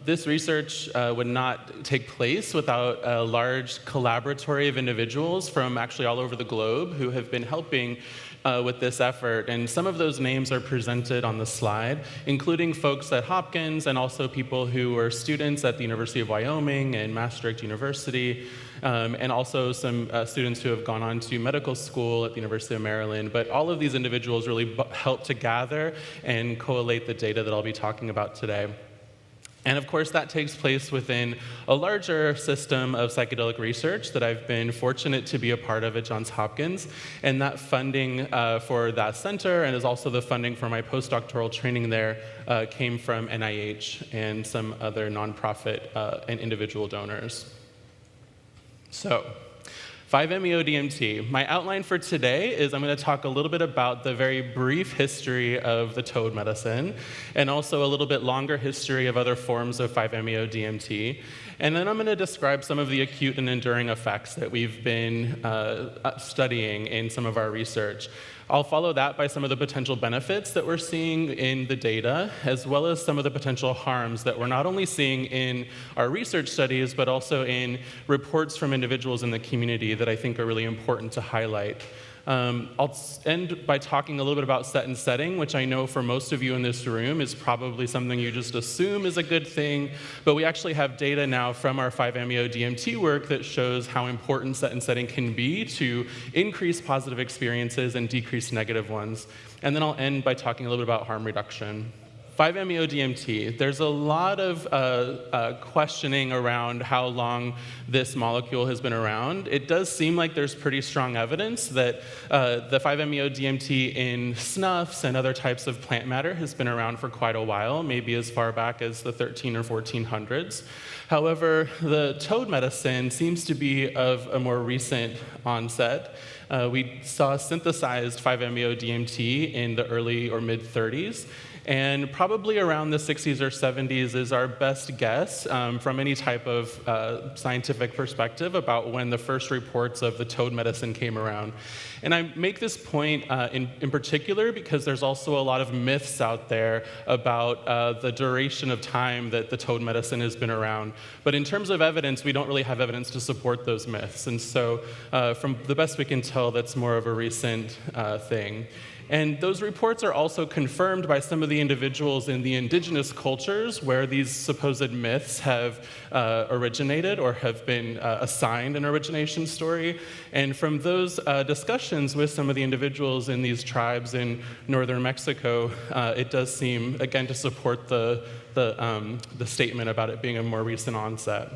This research would not take place without a large collaboratory of individuals from actually all over the globe who have been helping with this effort. And some of those names are presented on the slide, including folks at Hopkins and also people who were students at the University of Wyoming and Maastricht University, and also some students who have gone on to medical school at the University of Maryland. But all of these individuals really helped to gather and collate the data that I'll be talking about today. And of course, that takes place within a larger system of psychedelic research that I've been fortunate to be a part of at Johns Hopkins. And that funding for that center, and is also the funding for my postdoctoral training there, came from NIH and some other nonprofit and individual donors. So, 5-MeO-DMT. My outline for today is I'm going to talk a little bit about the very brief history of the toad medicine, and also a little bit longer history of other forms of 5-MeO-DMT. And then I'm going to describe some of the acute and enduring effects that we've been studying in some of our research. I'll follow that by some of the potential benefits that we're seeing in the data, as well as some of the potential harms that we're not only seeing in our research studies, but also in reports from individuals in the community that I think are really important to highlight. I'll end by talking a little bit about set and setting, which I know for most of you in this room is probably something you just assume is a good thing, but we actually have data now from our 5-MeO-DMT work that shows how important set and setting can be to increase positive experiences and decrease negative ones. And then I'll end by talking a little bit about harm reduction. 5-MeO-DMT, there's a lot of questioning around how long this molecule has been around. It does seem like there's pretty strong evidence that the 5-MeO-DMT in snuffs and other types of plant matter has been around for quite a while, maybe as far back as the 13 or 1400s. However, the toad medicine seems to be of a more recent onset. We saw synthesized 5-MeO-DMT in the early or mid-30s, and probably around the 60s or 70s is our best guess from any type of scientific perspective about when the first reports of the toad medicine came around. And I make this point in particular because there's also a lot of myths out there about the duration of time that the toad medicine has been around. But in terms of evidence, we don't really have evidence to support those myths. And so from the best we can tell, that's more of a recent thing. And those reports are also confirmed by some of the individuals in the indigenous cultures where these supposed myths have originated or have been assigned an origination story. And from those discussions with some of the individuals in these tribes in northern Mexico, it does seem, again, to support the statement about it being a more recent onset.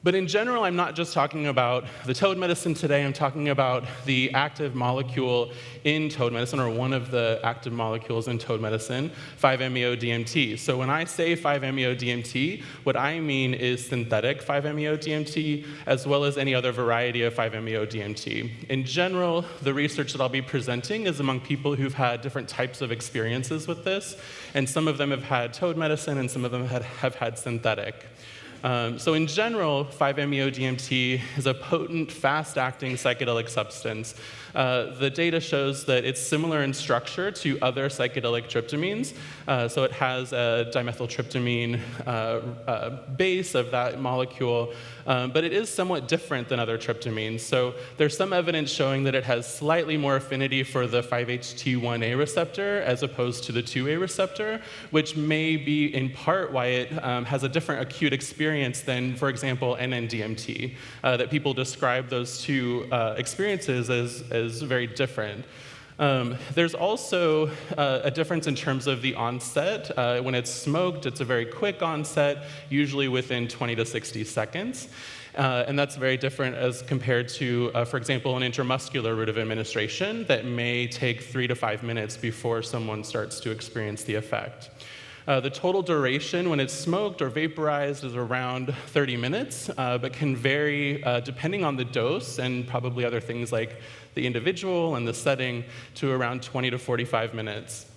But in general, I'm not just talking about the toad medicine today, I'm talking about the active molecule in toad medicine, or one of the active molecules in toad medicine, 5-MeO-DMT. So when I say 5-MeO-DMT, what I mean is synthetic 5-MeO-DMT, as well as any other variety of 5-MeO-DMT. In general, the research that I'll be presenting is among people who've had different types of experiences with this, and some of them have had toad medicine, and some of them have had synthetic. So in general, 5-MeO-DMT is a potent, fast-acting psychedelic substance. The data shows that it's similar in structure to other psychedelic tryptamines. So it has a dimethyltryptamine base of that molecule, but it is somewhat different than other tryptamines. So there's some evidence showing that it has slightly more affinity for the 5-HT1A receptor as opposed to the 2A receptor, which may be in part why it has a different acute experience than, for example, NN-DMT, that people describe those two experiences as very different. There's also a difference in terms of the onset. When it's smoked, it's a very quick onset, usually within 20 to 60 seconds. And that's very different as compared to, for example, an intramuscular route of administration that may take 3 to 5 minutes before someone starts to experience the effect. The total duration when it's smoked or vaporized is around 30 minutes, but can vary depending on the dose and probably other things like the individual and the setting to around 20 to 45 minutes.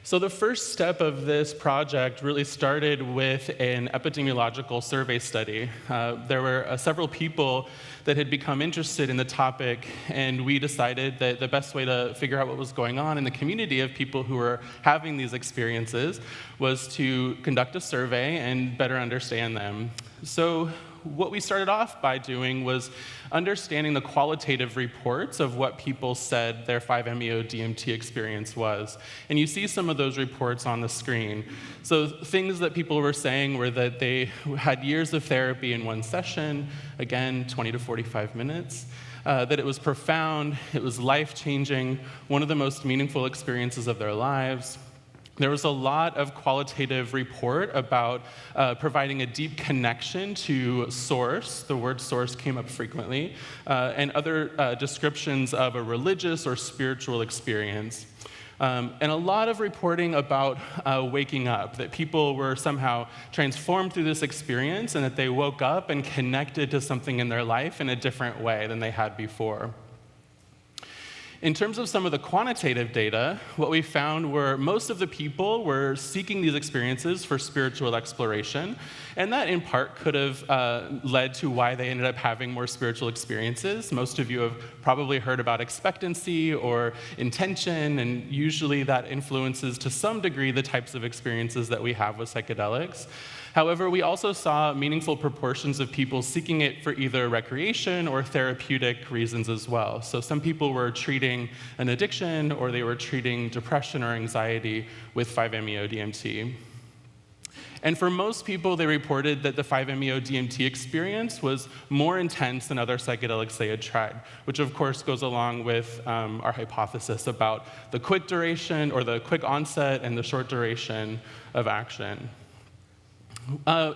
So the first step of this project really started with an epidemiological survey study. There were several people that had become interested in the topic, and we decided that the best way to figure out what was going on in the community of people who were having these experiences was to conduct a survey and better understand them. So what we started off by doing was understanding the qualitative reports of what people said their 5-MeO-DMT experience was. And you see some of those reports on the screen. So things that people were saying were that they had years of therapy in one session, again, 20 to 45 minutes, that it was profound, it was life-changing, one of the most meaningful experiences of their lives. There was a lot of qualitative report about providing a deep connection to source. The word source came up frequently, and other descriptions of a religious or spiritual experience. And a lot of reporting about waking up, that people were somehow transformed through this experience and that they woke up and connected to something in their life in a different way than they had before. In terms of some of the quantitative data, what we found were most of the people were seeking these experiences for spiritual exploration, and that in part could have led to why they ended up having more spiritual experiences. Most of you have probably heard about expectancy or intention, and usually that influences to some degree the types of experiences that we have with psychedelics. However, we also saw meaningful proportions of people seeking it for either recreation or therapeutic reasons as well. So some people were treating an addiction, or they were treating depression or anxiety with 5-MeO-DMT. And for most people, they reported that the 5-MeO-DMT experience was more intense than other psychedelics they had tried, which of course goes along with our hypothesis about the quick duration, or the quick onset, and the short duration of action.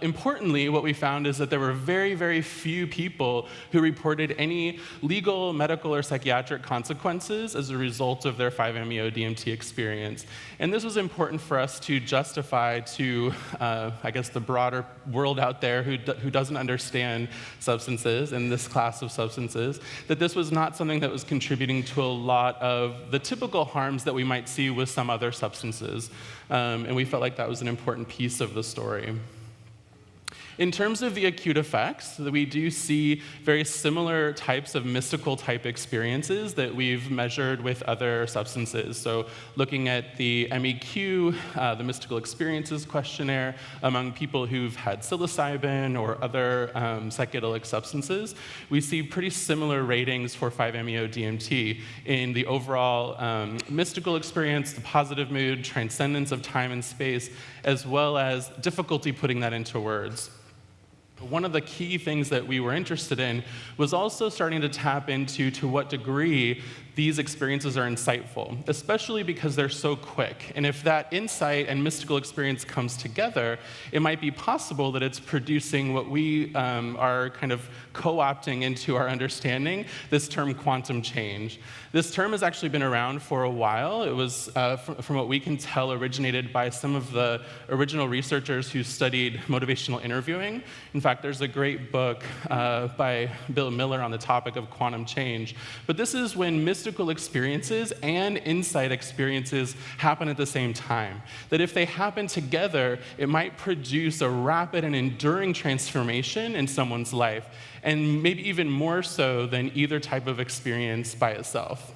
Importantly, what we found is that there were very, very few people who reported any legal, medical, or psychiatric consequences as a result of their 5-MeO-DMT experience. And this was important for us to justify to, I guess, the broader world out there who doesn't understand substances and this class of substances, that this was not something that was contributing to a lot of the typical harms that we might see with some other substances. And we felt like that was an important piece of the story. In terms of the acute effects, we do see very similar types of mystical type experiences that we've measured with other substances. So looking at the MEQ, the Mystical Experiences Questionnaire, among people who've had psilocybin or other psychedelic substances, we see pretty similar ratings for 5-MeO-DMT in the overall mystical experience, the positive mood, transcendence of time and space, as well as difficulty putting that into words. One of the key things that we were interested in was also starting to tap into to what degree these experiences are insightful, especially because they're so quick. And if that insight and mystical experience comes together, it might be possible that it's producing what we are kind of co-opting into our understanding, this term quantum change. This term has actually been around for a while. It was, from what we can tell, originated by some of the original researchers who studied motivational interviewing. In fact, there's a great book by Bill Miller on the topic of quantum change. But this is when mystical experiences and insight experiences happen at the same time. That if they happen together, it might produce a rapid and enduring transformation in someone's life, and maybe even more so than either type of experience by itself.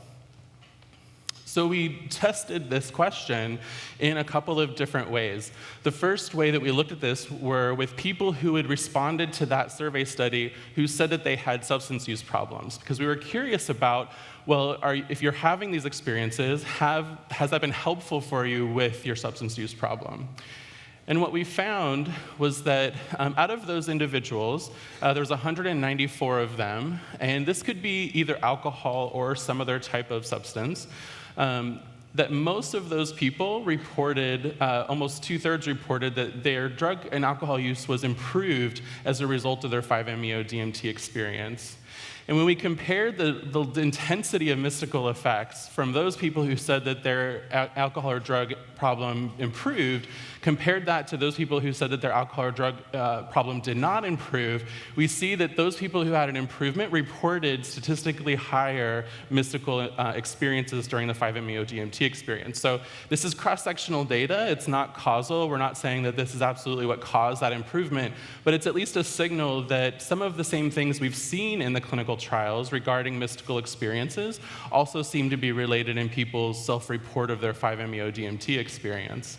So we tested this question in a couple of different ways. The first way that we looked at this were with people who had responded to that survey study who said that they had substance use problems, because we were curious about, well, if you're having these experiences, has that been helpful for you with your substance use problem? And what we found was that out of those individuals, there was 194 of them, and this could be either alcohol or some other type of substance, that most of those people reported, almost 2/3 reported that their drug and alcohol use was improved as a result of their 5-MeO-DMT experience. And when we compared the intensity of mystical effects from those people who said that their alcohol or drug problem improved, compared that to those people who said that their alcohol or drug problem did not improve, we see that those people who had an improvement reported statistically higher mystical experiences during the 5-MeO-DMT experience. So this is cross-sectional data. It's not causal. We're not saying that this is absolutely what caused that improvement, but it's at least a signal that some of the same things we've seen in the clinical trials regarding mystical experiences also seem to be related in people's self-report of their 5-MeO-DMT experience.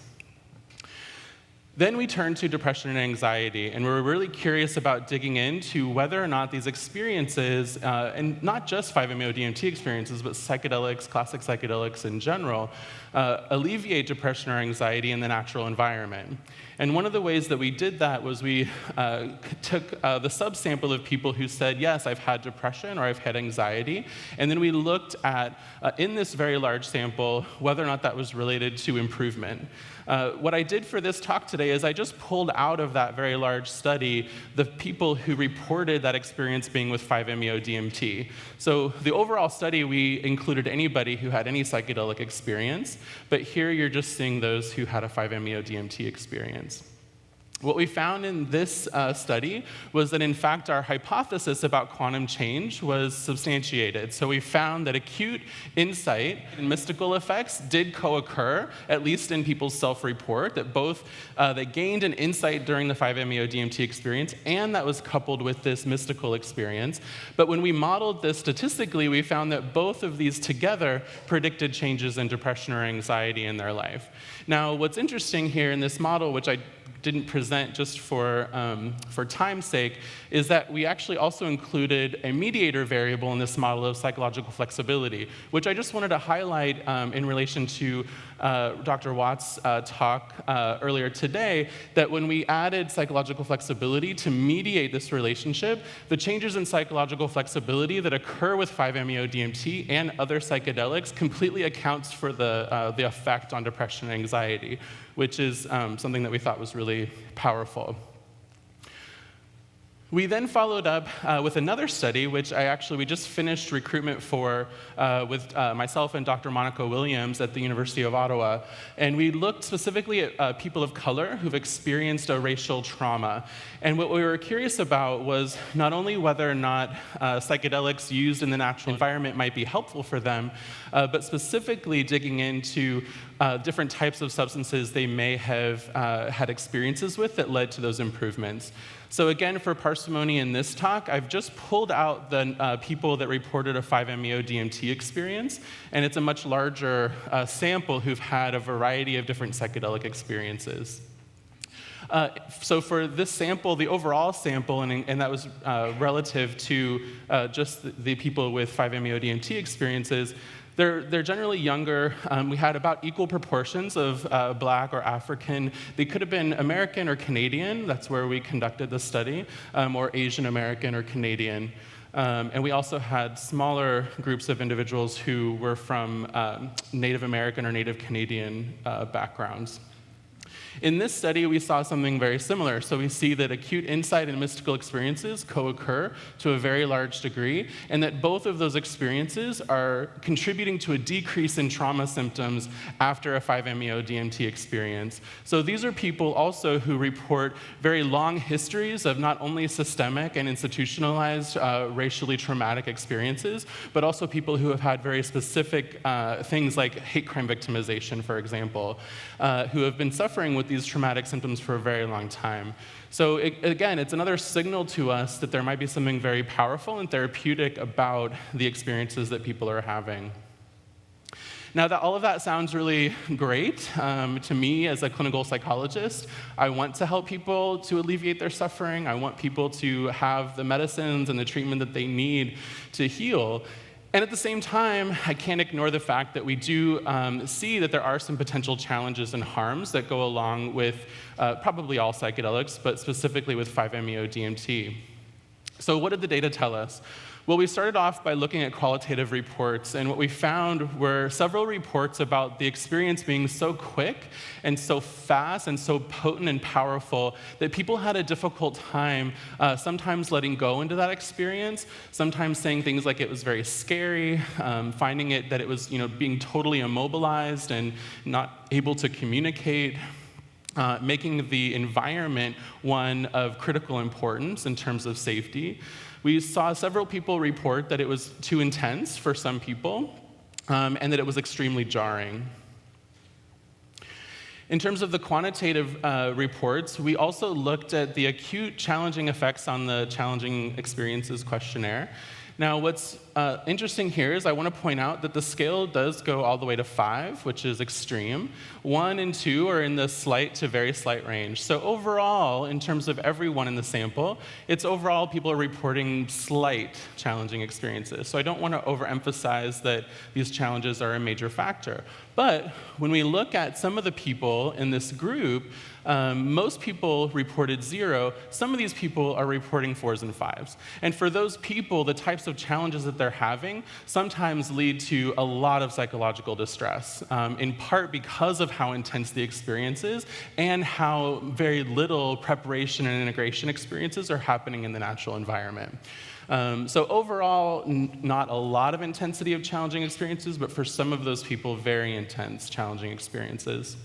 Then we turn to depression and anxiety, and we're really curious about digging into whether or not these experiences, and not just 5-MeO-DMT experiences, but psychedelics, classic psychedelics in general, alleviate depression or anxiety in the natural environment. And one of the ways that we did that was we took the subsample of people who said, yes, I've had depression or I've had anxiety, and then we looked at, in this very large sample, whether or not that was related to improvement. What I did for this talk today is I just pulled out of that very large study the people who reported that experience being with 5-MeO-DMT. So the overall study, we included anybody who had any psychedelic experience, but here you're just seeing those who had a 5-MeO-DMT experience. What we found in this study was that, in fact, our hypothesis about quantum change was substantiated. So we found that acute insight and mystical effects did co-occur, at least in people's self-report, that both they gained an insight during the 5-MeO-DMT experience, and that was coupled with this mystical experience. But when we modeled this statistically, we found that both of these together predicted changes in depression or anxiety in their life. Now, what's interesting here in this model, which I didn't present just for time's sake, is that we actually also included a mediator variable in this model of psychological flexibility, which I just wanted to highlight in relation to Dr. Watt's talk earlier today, that when we added psychological flexibility to mediate this relationship, the changes in psychological flexibility that occur with 5-MeO-DMT and other psychedelics completely accounts for the effect on depression and anxiety, which is something that we thought was really powerful. We then followed up with another study, which we just finished recruitment for with myself and Dr. Monica Williams at the University of Ottawa. And we looked specifically at people of color who've experienced a racial trauma. And what we were curious about was not only whether or not psychedelics used in the natural environment might be helpful for them, but specifically digging into different types of substances they may have had experiences with that led to those improvements. So again, for parsimony in this talk, I've just pulled out the people that reported a 5-MeO-DMT experience, and it's a much larger sample who've had a variety of different psychedelic experiences. So for this sample, the overall sample, and that was relative to just the people with 5-MeO-DMT experiences, they're generally younger. We had about equal proportions of Black or African. They could have been American or Canadian. That's where we conducted the study, or Asian American or Canadian. And we also had smaller groups of individuals who were from Native American or Native Canadian backgrounds. In this study, we saw something very similar. So we see that acute insight and mystical experiences co-occur to a very large degree, and that both of those experiences are contributing to a decrease in trauma symptoms after a 5-MeO-DMT experience. So these are people also who report very long histories of not only systemic and institutionalized racially traumatic experiences, but also people who have had very specific things like hate crime victimization, for example, who have been suffering with these traumatic symptoms for a very long time. So again, it's another signal to us that there might be something very powerful and therapeutic about the experiences that people are having. Now, all of that sounds really great to me as a clinical psychologist. I want to help people to alleviate their suffering. I want people to have the medicines and the treatment that they need to heal. And at the same time, I can't ignore the fact that we do see that there are some potential challenges and harms that go along with probably all psychedelics, but specifically with 5-MeO-DMT. So what did the data tell us? Well, we started off by looking at qualitative reports, and what we found were several reports about the experience being so quick and so fast and so potent and powerful that people had a difficult time sometimes letting go into that experience, sometimes saying things like it was very scary, finding it that it was being totally immobilized and not able to communicate. Making the environment one of critical importance in terms of safety. We saw several people report that it was too intense for some people, and that it was extremely jarring. In terms of the quantitative reports, we also looked at the acute challenging effects on the Challenging Experiences questionnaire. Now, what's interesting here is I want to point out that the scale does go all the way to 5, which is extreme. 1 and 2 are in the slight to very slight range. So overall, in terms of everyone in the sample, it's overall people are reporting slight challenging experiences. So I don't want to overemphasize that these challenges are a major factor. But when we look at some of the people in this group, most people reported 0. Some of these people are reporting 4s and 5s. And for those people, the types of challenges that they're having sometimes lead to a lot of psychological distress, in part because of how intense the experience is and how very little preparation and integration experiences are happening in the natural environment. So overall, not a lot of intensity of challenging experiences, but for some of those people, very intense challenging experiences.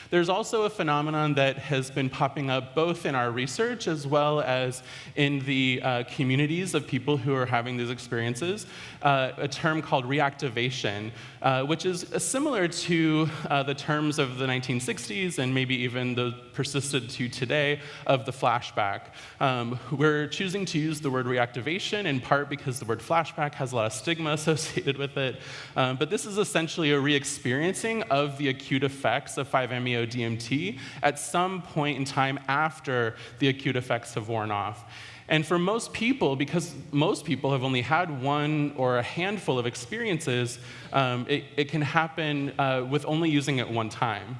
There's also a phenomenon that has been popping up both in our research as well as in the communities of people who are having these experiences, a term called reactivation, which is similar to the terms of the 1960s and maybe even the persisted to today of the flashback. We're choosing to use the word reactivation in part because the word flashback has a lot of stigma associated with it, but this is essentially a re-experiencing of the acute effects of 5-MeO-DMT at some point in time after the acute effects have worn off. And for most people, because most people have only had one or a handful of experiences, it can happen with only using it one time.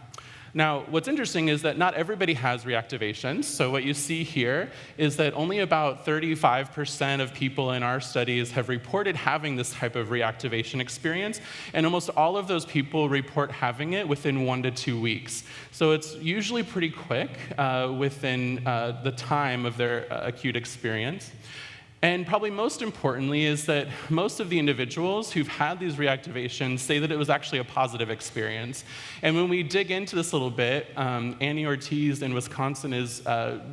Now, what's interesting is that not everybody has reactivations. So what you see here is that only about 35% of people in our studies have reported having this type of reactivation experience, and almost all of those people report having it within 1 to 2 weeks. So it's usually pretty quick within the time of their acute experience. And probably most importantly is that most of the individuals who've had these reactivations say that it was actually a positive experience. And when we dig into this a little bit, Annie Ortiz in Wisconsin is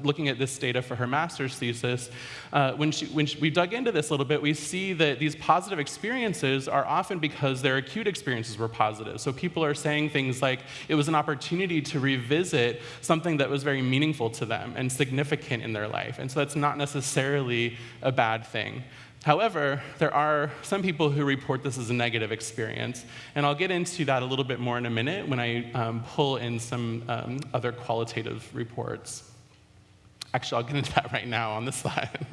looking at this data for her master's thesis. When we dug into this a little bit, we see that these positive experiences are often because their acute experiences were positive. So people are saying things like it was an opportunity to revisit something that was very meaningful to them and significant in their life. And so that's not necessarily a bad thing. However, there are some people who report this as a negative experience, and I'll get into that a little bit more in a minute when I pull in some other qualitative reports. Actually, I'll get into that right now on this slide.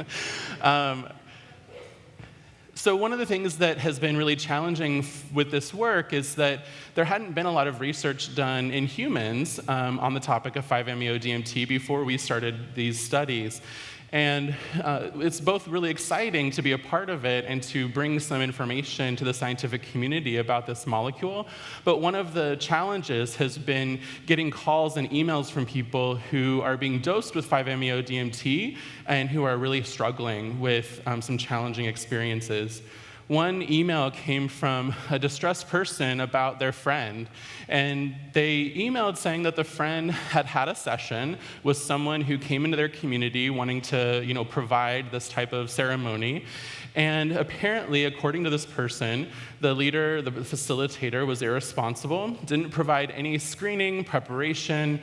So one of the things that has been really challenging with this work is that there hadn't been a lot of research done in humans on the topic of 5-MeO-DMT before we started these studies. And it's both really exciting to be a part of it and to bring some information to the scientific community about this molecule. But one of the challenges has been getting calls and emails from people who are being dosed with 5-MeO-DMT and who are really struggling with some challenging experiences. One email came from a distressed person about their friend, and they emailed saying that the friend had had a session with someone who came into their community wanting to, provide this type of ceremony. And apparently, according to this person, the leader, the facilitator, was irresponsible, didn't provide any screening, preparation,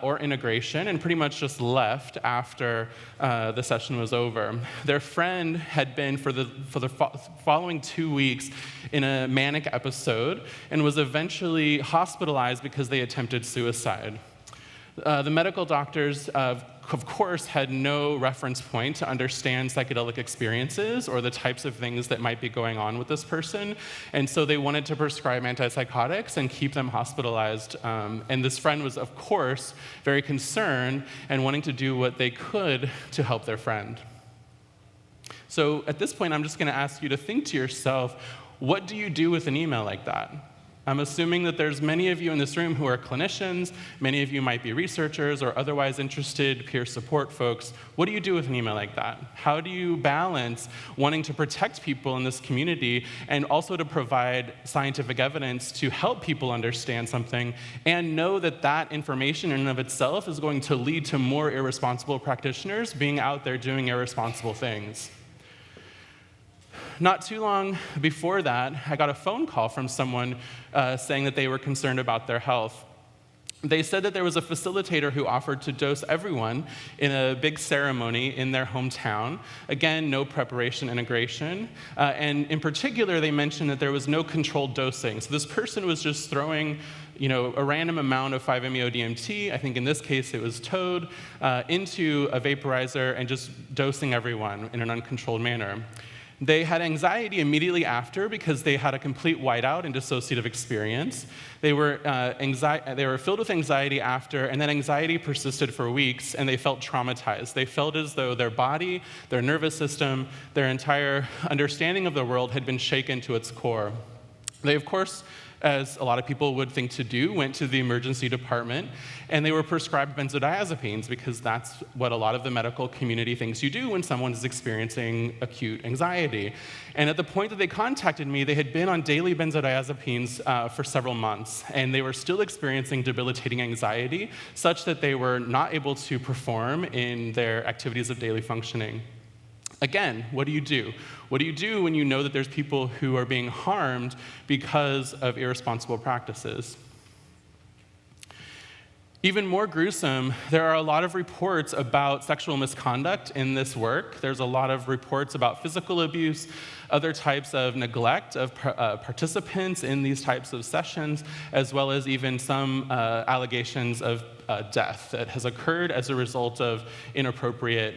or integration, and pretty much just left after the session was over. Their friend had been, for the following 2 weeks, in a manic episode, and was eventually hospitalized because they attempted suicide. The medical doctors, of course, had no reference point to understand psychedelic experiences or the types of things that might be going on with this person, and so they wanted to prescribe antipsychotics and keep them hospitalized. And this friend was, of course, very concerned and wanting to do what they could to help their friend. So at this point, I'm just going to ask you to think to yourself, what do you do with an email like that? I'm assuming that there's many of you in this room who are clinicians, many of you might be researchers or otherwise interested peer support folks. What do you do with an email like that? How do you balance wanting to protect people in this community and also to provide scientific evidence to help people understand something and know that that information in and of itself is going to lead to more irresponsible practitioners being out there doing irresponsible things? Not too long before that, I got a phone call from someone saying that they were concerned about their health. They said that there was a facilitator who offered to dose everyone in a big ceremony in their hometown. Again, no preparation integration. And in particular, they mentioned that there was no controlled dosing. So this person was just throwing a random amount of 5-MeO-DMT, I think in this case it was toad, into a vaporizer and just dosing everyone in an uncontrolled manner. They had anxiety immediately after because they had a complete whiteout and dissociative experience. They were filled with anxiety after, and that anxiety persisted for weeks, and they felt traumatized. They felt as though their body, their nervous system, their entire understanding of the world had been shaken to its core. They, of course, as a lot of people would think to do, went to the emergency department, and they were prescribed benzodiazepines because that's what a lot of the medical community thinks you do when someone is experiencing acute anxiety. And at the point that they contacted me, they had been on daily benzodiazepines for several months, and they were still experiencing debilitating anxiety such that they were not able to perform in their activities of daily functioning. Again, what do you do? What do you do when you know that there's people who are being harmed because of irresponsible practices? Even more gruesome, there are a lot of reports about sexual misconduct in this work. There's a lot of reports about physical abuse, other types of neglect of participants in these types of sessions, as well as even some allegations of death that has occurred as a result of inappropriate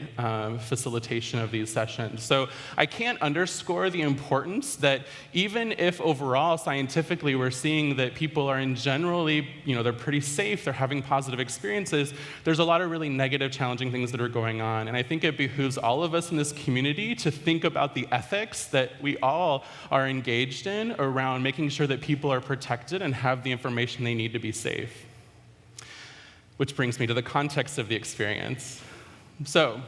facilitation of these sessions. So I can't underscore the importance that even if overall scientifically we're seeing that people are in generally, they're pretty safe, they're having positive experiences, there's a lot of really negative, challenging things that are going on. And I think it behooves all of us in this community to think about the ethics that we all are engaged in around making sure that people are protected and have the information they need to be safe. Which brings me to the context of the experience. So,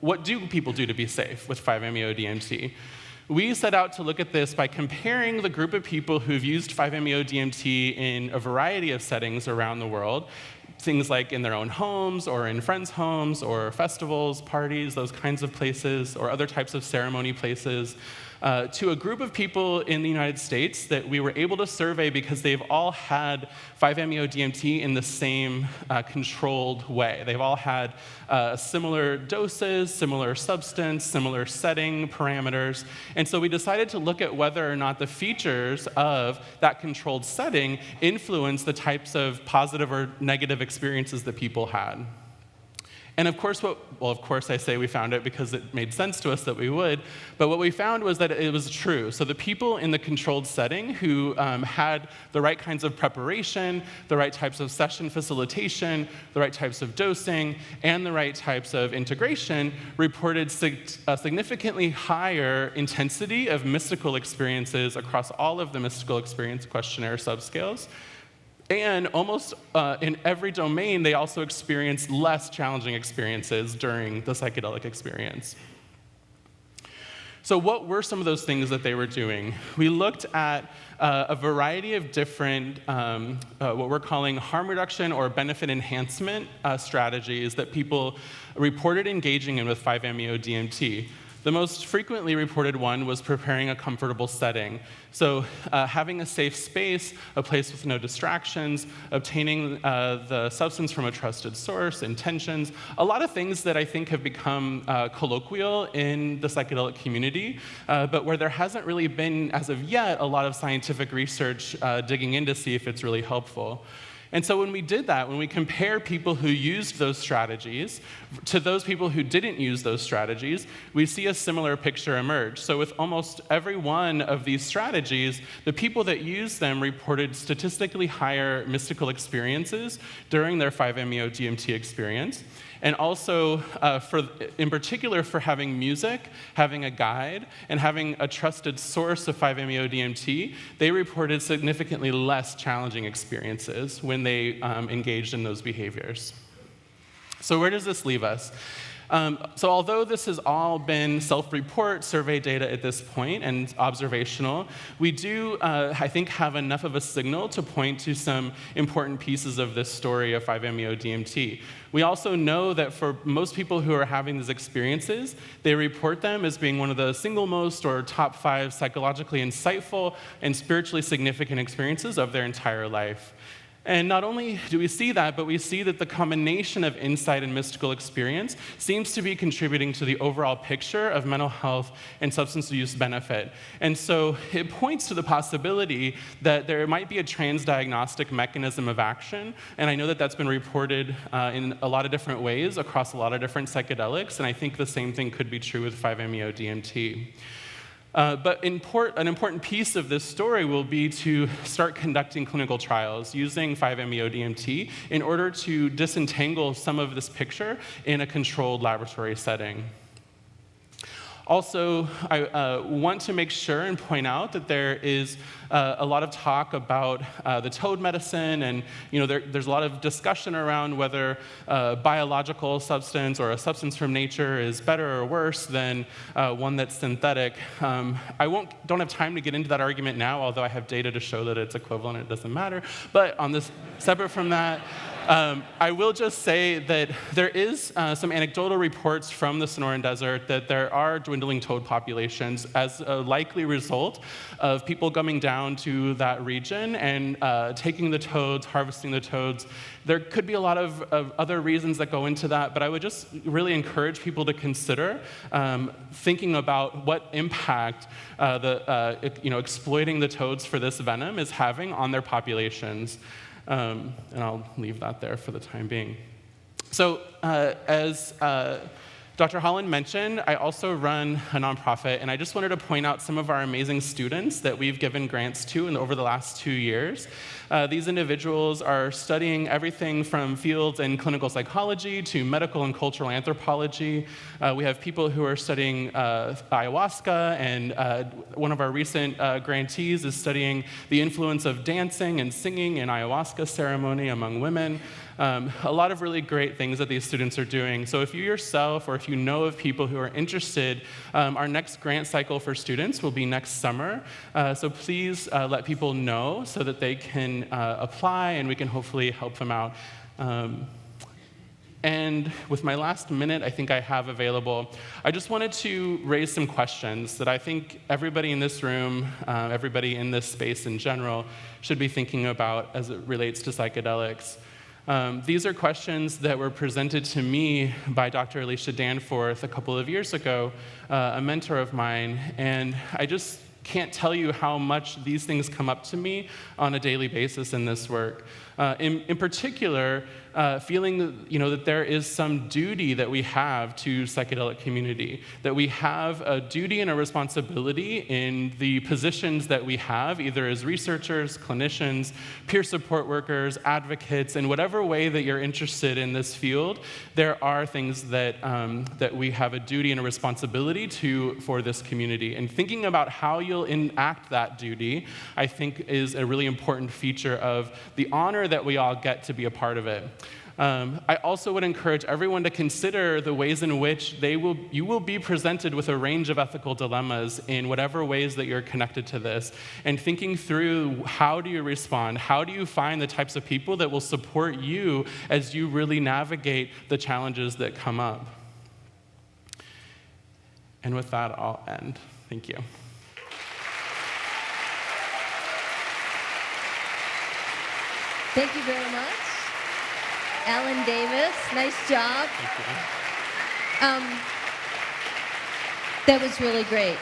what do people do to be safe with 5-MeO-DMT? We set out to look at this by comparing the group of people who've used 5-MeO-DMT in a variety of settings around the world, things like in their own homes or in friends' homes or festivals, parties, those kinds of places, or other types of ceremony places, to a group of people in the United States that we were able to survey because they've all had 5-MeO-DMT in the same controlled way. They've all had similar doses, similar substance, similar setting parameters. And so we decided to look at whether or not the features of that controlled setting influence the types of positive or negative experiences that people had. And of course, of course I say we found it because it made sense to us that we would, but what we found was that it was true. So the people in the controlled setting who had the right kinds of preparation, the right types of session facilitation, the right types of dosing, and the right types of integration reported a significantly higher intensity of mystical experiences across all of the mystical experience questionnaire subscales. And almost in every domain, they also experienced less challenging experiences during the psychedelic experience. So what were some of those things that they were doing? We looked at a variety of different, what we're calling harm reduction or benefit enhancement strategies that people reported engaging in with 5-MeO-DMT. The most frequently reported one was preparing a comfortable setting. So having a safe space, a place with no distractions, obtaining the substance from a trusted source, intentions, a lot of things that I think have become colloquial in the psychedelic community, but where there hasn't really been, as of yet, a lot of scientific research digging in to see if it's really helpful. And so when we did that, when we compare people who used those strategies to those people who didn't use those strategies, we see a similar picture emerge. So with almost every one of these strategies, the people that used them reported statistically higher mystical experiences during their 5-MeO-DMT experience. And also, in particular, for having music, having a guide, and having a trusted source of 5-MeO-DMT, they reported significantly less challenging experiences when they engaged in those behaviors. So where does this leave us? So although this has all been self-report survey data at this point and observational, we do, I think, have enough of a signal to point to some important pieces of this story of 5-MeO-DMT. We also know that for most people who are having these experiences, they report them as being one of the single most or top 5 psychologically insightful and spiritually significant experiences of their entire life. And not only do we see that, but we see that the combination of insight and mystical experience seems to be contributing to the overall picture of mental health and substance use benefit. And so it points to the possibility that there might be a transdiagnostic mechanism of action, and I know that that's been reported in a lot of different ways across a lot of different psychedelics, and I think the same thing could be true with 5-MeO-DMT. But an important piece of this story will be to start conducting clinical trials using 5-MeO-DMT in order to disentangle some of this picture in a controlled laboratory setting. Also, I want to make sure and point out that there is a lot of talk about the toad medicine, and there's a lot of discussion around whether a biological substance or a substance from nature is better or worse than one that's synthetic. I don't have time to get into that argument now, although I have data to show that it's equivalent, it doesn't matter. But on this, separate from that, I will just say that there is some anecdotal reports from the Sonoran Desert that there are dwindling toad populations as a likely result of people coming down to that region and taking the toads, harvesting the toads. There could be a lot of other reasons that go into that, but I would just really encourage people to consider thinking about what impact exploiting the toads for this venom is having on their populations. And I'll leave that there for the time being. So as Dr. Holland mentioned, I also run a nonprofit, and I just wanted to point out some of our amazing students that we've given grants to over the last 2 years. These individuals are studying everything from fields in clinical psychology to medical and cultural anthropology. We have people who are studying ayahuasca, and one of our recent grantees is studying the influence of dancing and singing in ayahuasca ceremony among women. A lot of really great things that these students are doing. So if you yourself or if you know of people who are interested, our next grant cycle for students will be next summer. So please let people know so that they can apply and we can hopefully help them out. And with my last minute I think I have available, I just wanted to raise some questions that I think everybody in this room, everybody in this space in general, should be thinking about as it relates to psychedelics. These are questions that were presented to me by Dr. Alicia Danforth a couple of years ago, a mentor of mine, and I just can't tell you how much these things come up to me on a daily basis in this work. In particular, feeling that there is some duty that we have to psychedelic community, that we have a duty and a responsibility in the positions that we have, either as researchers, clinicians, peer support workers, advocates, in whatever way that you're interested in this field, there are things that we have a duty and a responsibility for this community. And thinking about how you'll enact that duty, I think, is a really important feature of the honor that we all get to be a part of it. I also would encourage everyone to consider the ways in which you will be presented with a range of ethical dilemmas in whatever ways that you're connected to this, and thinking through how do you respond, how do you find the types of people that will support you as you really navigate the challenges that come up. And with that, I'll end. Thank you. Thank you very much. Alan Davis, nice job. Thank you. That was really great.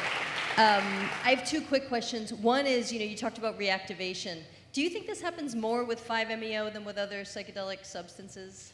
I have two quick questions. One is, you talked about reactivation. Do you think this happens more with 5-MeO than with other psychedelic substances?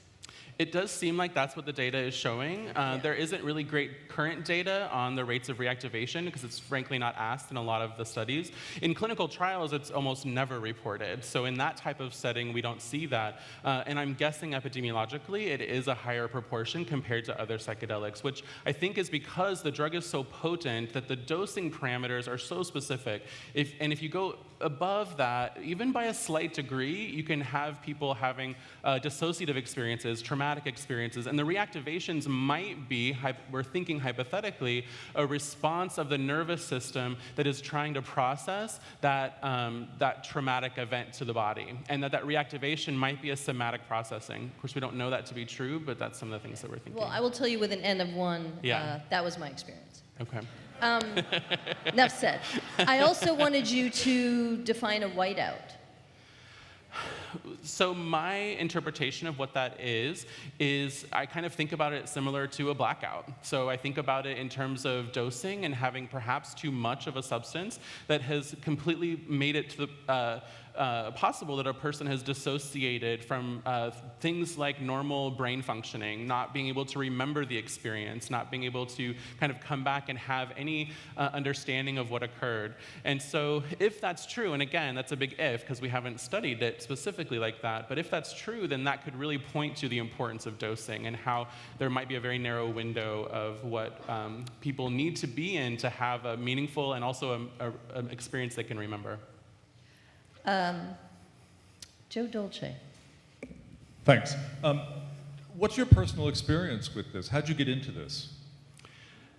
It does seem like that's what the data is showing. There isn't really great current data on the rates of reactivation because it's frankly not asked in a lot of the studies. In clinical trials, it's almost never reported. So in that type of setting, we don't see that. And I'm guessing epidemiologically, it is a higher proportion compared to other psychedelics, which I think is because the drug is so potent that the dosing parameters are so specific. If you go above that, even by a slight degree, you can have people having dissociative experiences, traumatic experiences, and the reactivations might be, we're thinking hypothetically, a response of the nervous system that is trying to process that traumatic event to the body, and that reactivation might be a somatic processing. Of course, we don't know that to be true, but that's some of the things that we're thinking. Well, I will tell you with an N of 1, Yeah. that was my experience. Okay. Enough said. I also wanted you to define a whiteout. So my interpretation of what that is I kind of think about it similar to a blackout. So I think about it in terms of dosing and having perhaps too much of a substance that has completely made it to the possible that a person has dissociated from things like normal brain functioning, not being able to remember the experience, not being able to kind of come back and have any understanding of what occurred. And so if that's true, and again, that's a big if because we haven't studied it specifically like that, but if that's true, then that could really point to the importance of dosing and how there might be a very narrow window of what people need to be in to have a meaningful and also an experience they can remember. Joe Dolce. Thanks. What's your personal experience with this? How'd you get into this?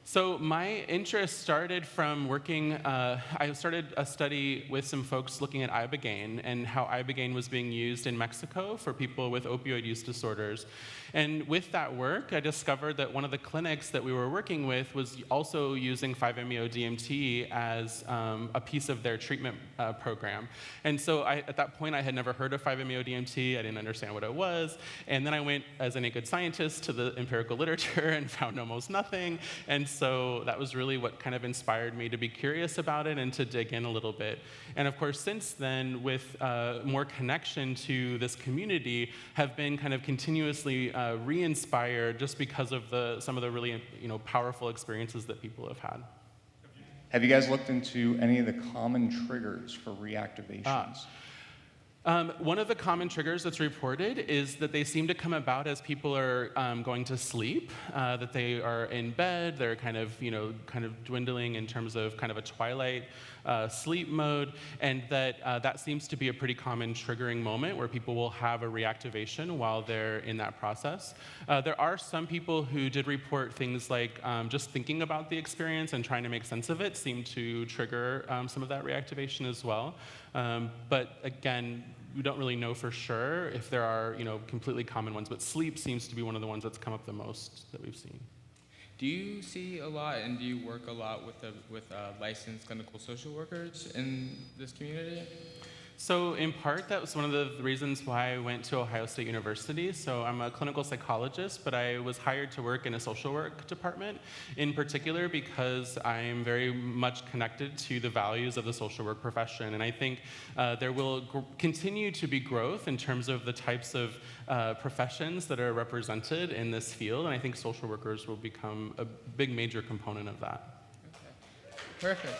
So my interest started from working, I started a study with some folks looking at ibogaine and how ibogaine was being used in Mexico for people with opioid use disorders. And with that work, I discovered that one of the clinics that we were working with was also using 5-MeO DMT as a piece of their treatment program. And so at that point, I had never heard of 5-MeO DMT. I didn't understand what it was. And then I went, as any good scientist, to the empirical literature and found almost nothing. And so that was really what kind of inspired me to be curious about it and to dig in a little bit. And of course, since then, with more connection to this community, have been kind of continuously re-inspired just because of some of the really powerful experiences that people have had. Have you guys looked into any of the common triggers for reactivations? One of the common triggers that's reported is that they seem to come about as people are going to sleep, that they are in bed, they're kind of dwindling in terms of kind of a twilight sleep mode, and that seems to be a pretty common triggering moment where people will have a reactivation while they're in that process. There are some people who did report things like just thinking about the experience and trying to make sense of it seemed to trigger some of that reactivation as well. But again, we don't really know for sure if there are completely common ones, but sleep seems to be one of the ones that's come up the most that we've seen. Do you see a lot, and do you work a lot with licensed clinical social workers in this community? So in part, that was one of the reasons why I went to Ohio State University. So I'm a clinical psychologist, but I was hired to work in a social work department, in particular because I'm very much connected to the values of the social work profession. And I think there will continue to be growth in terms of the types of professions that are represented in this field. And I think social workers will become a big major component of that. Okay. Perfect.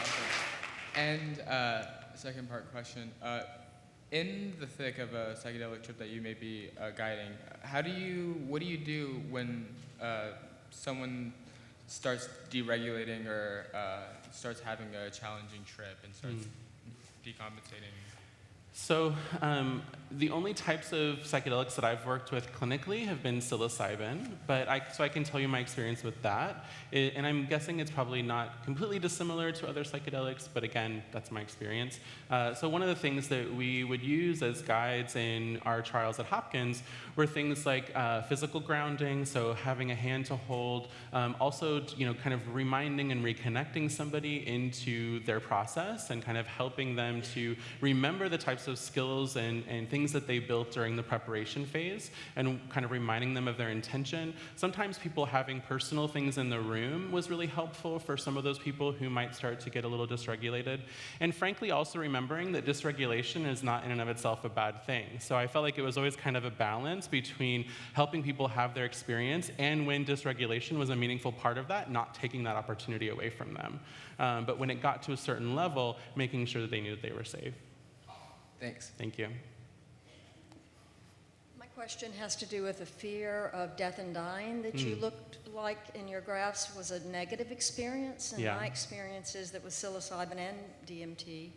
Awesome. And second part question. In the thick of a psychedelic trip that you may be guiding, what do you do when someone starts deregulating or starts having a challenging trip and starts decompensating? So the only types of psychedelics that I've worked with clinically have been psilocybin, so I can tell you my experience with that. And I'm guessing it's probably not completely dissimilar to other psychedelics, but again, that's my experience. So one of the things that we would use as guides in our trials at Hopkins were things like physical grounding, so having a hand to hold, also kind of reminding and reconnecting somebody into their process and kind of helping them to remember the types types of skills and things that they built during the preparation phase and kind of reminding them of their intention. Sometimes people having personal things in the room was really helpful for some of those people who might start to get a little dysregulated. And frankly, also remembering that dysregulation is not in and of itself a bad thing. So I felt like it was always kind of a balance between helping people have their experience and when dysregulation was a meaningful part of that, not taking that opportunity away from them. But when it got to a certain level, making sure that they knew that they were safe. Thanks. Thank you. My question has to do with the fear of death and dying that you looked like in your graphs was a negative experience. And Yeah. my experience is that with psilocybin and DMT,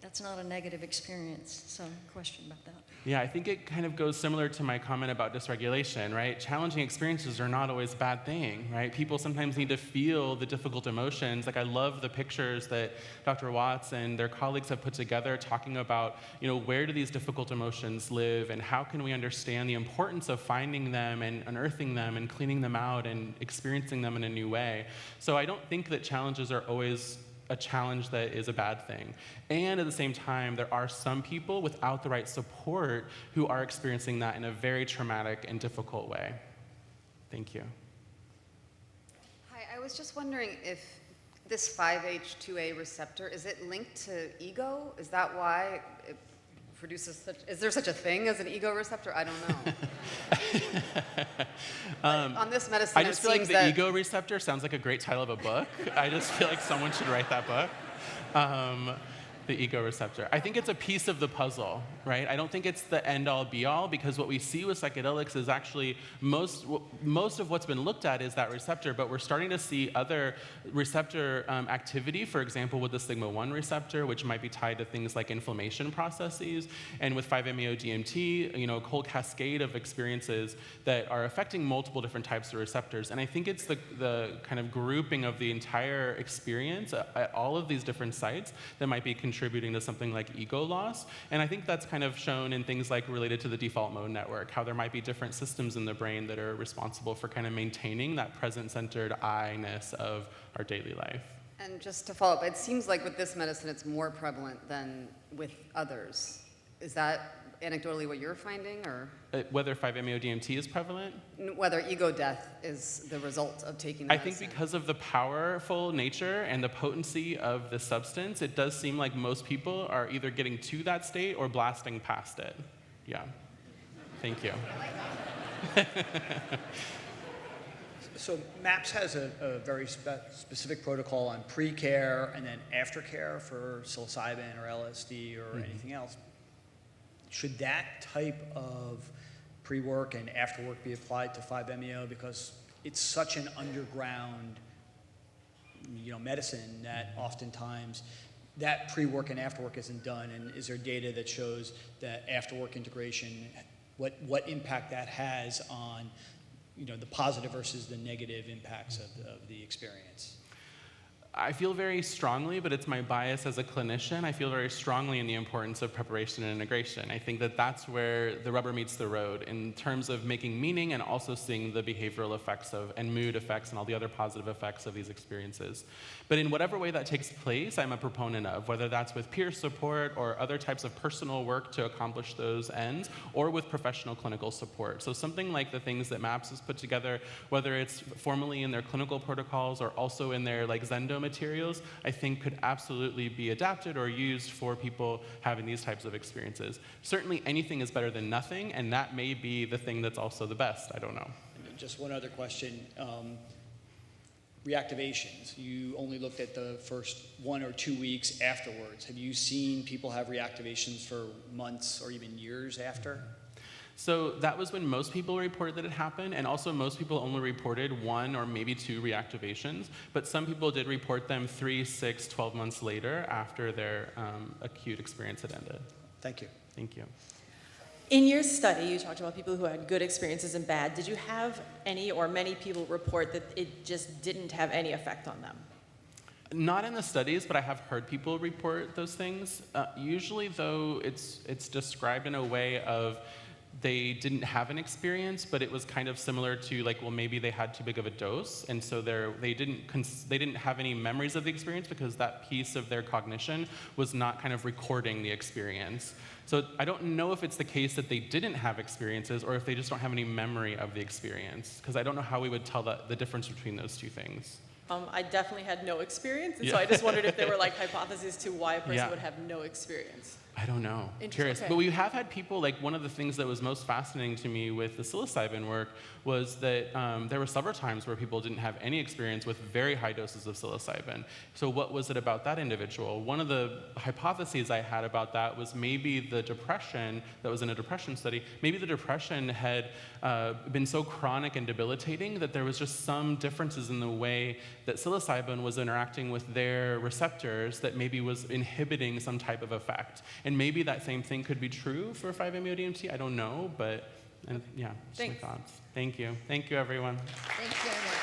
that's not a negative experience. So, question about that. Yeah, I think it kind of goes similar to my comment about dysregulation, right? Challenging experiences are not always a bad thing, right? People sometimes need to feel the difficult emotions. Like I love the pictures that Dr. Watts and their colleagues have put together talking about, where do these difficult emotions live and how can we understand the importance of finding them and unearthing them and cleaning them out and experiencing them in a new way. So I don't think that challenges are always a challenge that is a bad thing. And at the same time, there are some people without the right support who are experiencing that in a very traumatic and difficult way. Thank you. Hi, I was just wondering if this 5-H2A receptor, is it linked to ego? Is that why it produces is there such a thing as an ego receptor? I don't know. On this medicine, I just feel like the ego receptor sounds like a great title of a book. I just feel like someone should write that book. The ego receptor. I think it's a piece of the puzzle, right? I don't think it's the end-all, be-all, because what we see with psychedelics is actually most of what's been looked at is that receptor, but we're starting to see other receptor activity, for example, with the sigma-1 receptor, which might be tied to things like inflammation processes, and with 5-MeO-DMT, a whole cascade of experiences that are affecting multiple different types of receptors. And I think it's the kind of grouping of the entire experience at all of these different sites that might be contributing to something like ego loss. And I think that's kind of shown in things like related to the default mode network, how there might be different systems in the brain that are responsible for kind of maintaining that present-centered I-ness of our daily life. And just to follow up, it seems like with this medicine, it's more prevalent than with others. Is that anecdotally what you're finding, or? Whether 5-MeO-DMT is prevalent? Whether ego death is the result of taking the I medicine. think because of the powerful nature and the potency of the substance, it does seem like most people are either getting to that state or blasting past it. Yeah. Thank you. So MAPS has a very specific protocol on pre-care and then aftercare for psilocybin or LSD or anything else. Should that type of pre-work and after-work be applied to 5-MeO because it's such an underground, medicine that oftentimes that pre-work and after-work isn't done? And is there data that shows that after-work integration, what impact that has on, the positive versus the negative impacts of the experience? I feel very strongly, but it's my bias as a clinician, I feel very strongly in the importance of preparation and integration. I think that that's where the rubber meets the road in terms of making meaning and also seeing the behavioral effects and mood effects and all the other positive effects of these experiences. But in whatever way that takes place, I'm a proponent of, whether that's with peer support or other types of personal work to accomplish those ends, or with professional clinical support. So something like the things that MAPS has put together, whether it's formally in their clinical protocols or also in their Zendo materials, I think could absolutely be adapted or used for people having these types of experiences. Certainly anything is better than nothing, and that may be the thing that's also the best. I don't know. And just one other question. Reactivations. You only looked at the first 1 or 2 weeks afterwards. Have you seen people have reactivations for months or even years after? So that was when most people reported that it happened, and also most people only reported 1 or maybe 2 reactivations, but some people did report them 3, 6, 12 months later after their acute experience had ended. Thank you. Thank you. In your study, you talked about people who had good experiences and bad. Did you have any or many people report that it just didn't have any effect on them? Not in the studies, but I have heard people report those things. Usually, though, it's described in a way of they didn't have an experience, but it was kind of similar to like, well, maybe they had too big of a dose, and so they didn't have any memories of the experience because that piece of their cognition was not kind of recording the experience. So I don't know if it's the case that they didn't have experiences or if they just don't have any memory of the experience, because I don't know how we would tell the difference between those two things. I definitely had no experience, and so Yeah. I just wondered if there were like hypotheses to why a person Yeah. would have no experience. I don't know. Interesting. Curious. Okay. But we have had people, like one of the things that was most fascinating to me with the psilocybin work was that there were several times where people didn't have any experience with very high doses of psilocybin. So what was it about that individual? One of the hypotheses I had about that was maybe the depression, that was in a depression study, maybe the depression had been so chronic and debilitating that there was just some differences in the way that psilocybin was interacting with their receptors that maybe was inhibiting some type of effect. And maybe that same thing could be true for 5-MeO-DMT. I don't know, but yeah, just my Thanks. thoughts. Thank you. Thank you, everyone. Thank you very much.